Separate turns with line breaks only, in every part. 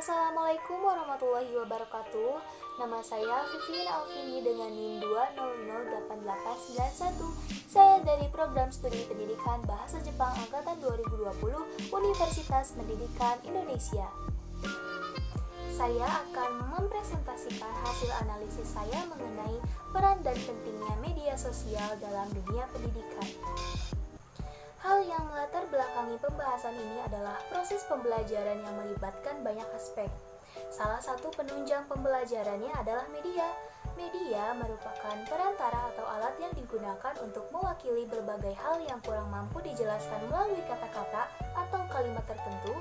Assalamualaikum warahmatullahi wabarakatuh. Nama saya Vivien Alvini dengan NIM 2008891. Saya dari Program Studi Pendidikan Bahasa Jepang Angkatan 2020 Universitas Pendidikan Indonesia. Saya akan mempresentasikan hasil analisis saya mengenai peran dan pentingnya media sosial dalam dunia pendidikan. Hal yang melatar belakangi pembahasan ini adalah proses pembelajaran yang melibatkan banyak aspek. Salah satu penunjang pembelajarannya adalah media. Media merupakan perantara atau alat yang digunakan untuk mewakili berbagai hal yang kurang mampu dijelaskan melalui kata-kata atau kalimat tertentu.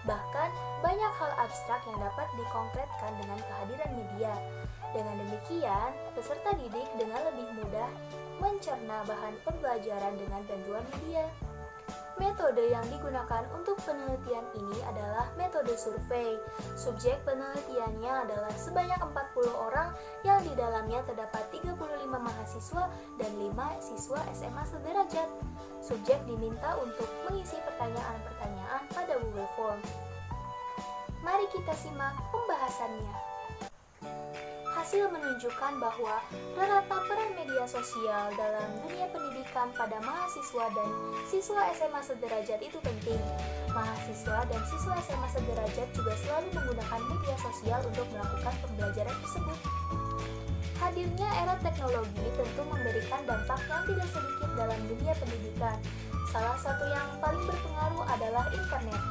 Bahkan, banyak hal abstrak yang dapat dikonkretkan dengan kehadiran media. Dengan demikian, peserta didik dengan lebih mudah mencerna bahan pembelajaran dengan bantuan media. Metode yang digunakan untuk penelitian ini adalah metode survei. Subjek penelitiannya adalah sebanyak 40 orang yang di dalamnya terdapat 35 mahasiswa dan 5 siswa SMA sederajat. Subjek diminta untuk mengisi pertanyaan-pertanyaan pada Google Form. Mari kita simak pembahasannya. Hasil menunjukkan bahwa rata-rata peran media sosial dalam dunia pendidikan pada mahasiswa dan siswa SMA sederajat itu penting. Mahasiswa dan siswa SMA sederajat juga selalu menggunakan media sosial untuk melakukan pembelajaran tersebut. Hadirnya era teknologi tentu memberikan dampak yang tidak sedikit dalam dunia pendidikan. Salah satu yang paling berpengaruh adalah internet.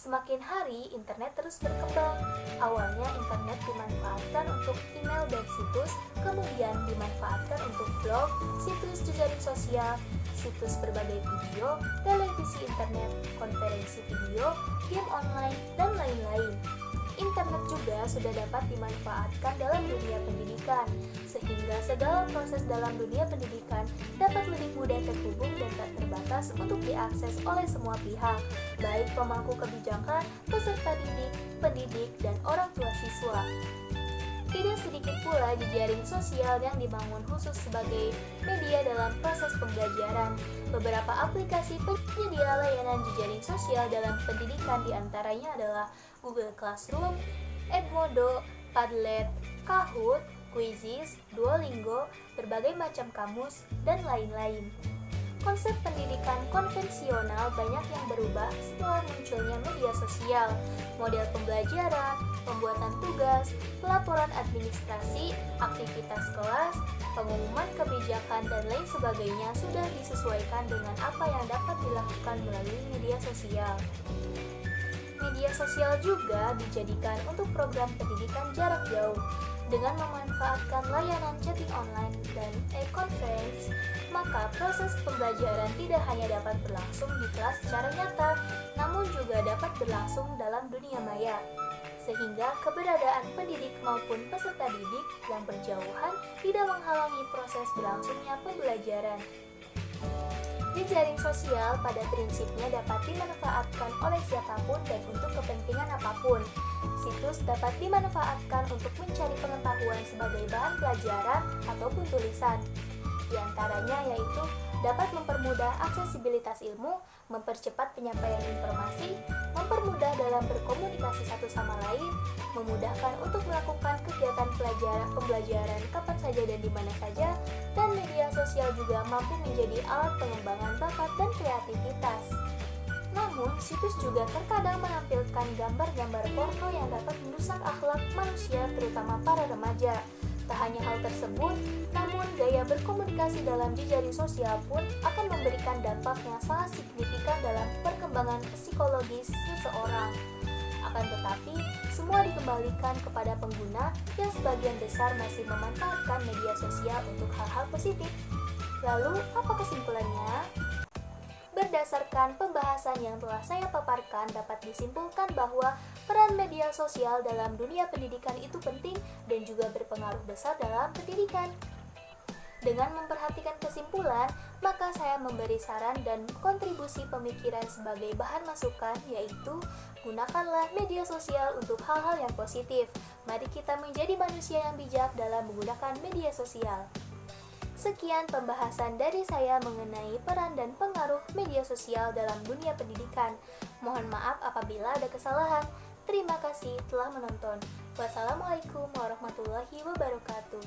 Semakin hari, internet terus berkembang. Awalnya, internet dimanfaatkan untuk email dan situs, kemudian dimanfaatkan untuk blog, situs jejaring sosial, situs berbagai video, televisi internet, konferensi video, game online, dan lain-lain. Internet juga sudah dapat dimanfaatkan dalam dunia pendidikan, sehingga segala proses dalam dunia pendidikan dapat lebih mudah terhubung dan tak terbatas untuk diakses oleh semua pihak, baik pemangku kebijakan, peserta didik, pendidik, dan orang tua siswa. Tidak sedikit pula jejaring sosial yang dibangun khusus sebagai media dalam proses pembelajaran. Beberapa aplikasi penyedia layanan jejaring sosial dalam pendidikan diantaranya adalah Google Classroom, Edmodo, Padlet, Kahoot, Quizizz, Duolingo, berbagai macam kamus, dan lain-lain. Konsep pendidikan konvensional banyak yang berubah setelah munculnya media sosial. Model pembelajaran, pembuatan tugas, pelaporan administrasi, aktivitas kelas, pengumuman kebijakan, dan lain sebagainya sudah disesuaikan dengan apa yang dapat dilakukan melalui media sosial. Media sosial juga dijadikan untuk program pendidikan jarak jauh. Dengan memanfaatkan layanan chatting online dan e-conference, maka proses pembelajaran tidak hanya dapat berlangsung di kelas secara nyata, namun juga dapat berlangsung dalam dunia maya. Sehingga keberadaan pendidik maupun peserta didik yang berjauhan tidak menghalangi proses berlangsungnya pembelajaran. Jejaring sosial pada prinsipnya dapat dimanfaatkan oleh siapapun dan untuk kepentingan apapun. Situs dapat dimanfaatkan untuk mencari pengetahuan sebagai bahan pelajaran ataupun tulisan. Di antaranya yaitu dapat mempermudah aksesibilitas ilmu, mempercepat penyampaian informasi, mempermudah dalam berkomunikasi satu sama lain, memudahkan untuk melakukan kegiatan pembelajaran kapan saja dan di mana saja, dan media sosial juga mampu menjadi alat pengembangan bakat dan kreativitas. Namun, situs juga terkadang menampilkan gambar-gambar porno yang dapat merusak akhlak manusia, terutama para remaja. Tak hanya hal tersebut, namun gaya berkomunikasi dalam jejaring sosial pun akan memberikan dampak yang sangat signifikan dalam perkembangan psikologis seseorang. Akan tetapi, semua dikembalikan kepada pengguna yang sebagian besar masih memanfaatkan media sosial untuk hal-hal positif. Lalu, apa kesimpulannya? Berdasarkan pembahasan yang telah saya paparkan, dapat disimpulkan bahwa peran media sosial dalam dunia pendidikan itu penting dan juga berpengaruh besar dalam pendidikan. Dengan memperhatikan kesimpulan, maka saya memberi saran dan kontribusi pemikiran sebagai bahan masukan, yaitu gunakanlah media sosial untuk hal-hal yang positif. Mari kita menjadi manusia yang bijak dalam menggunakan media sosial. Sekian pembahasan dari saya mengenai peran dan pengaruh media sosial dalam dunia pendidikan. Mohon maaf apabila ada kesalahan. Terima kasih telah menonton. Wassalamualaikum warahmatullahi wabarakatuh.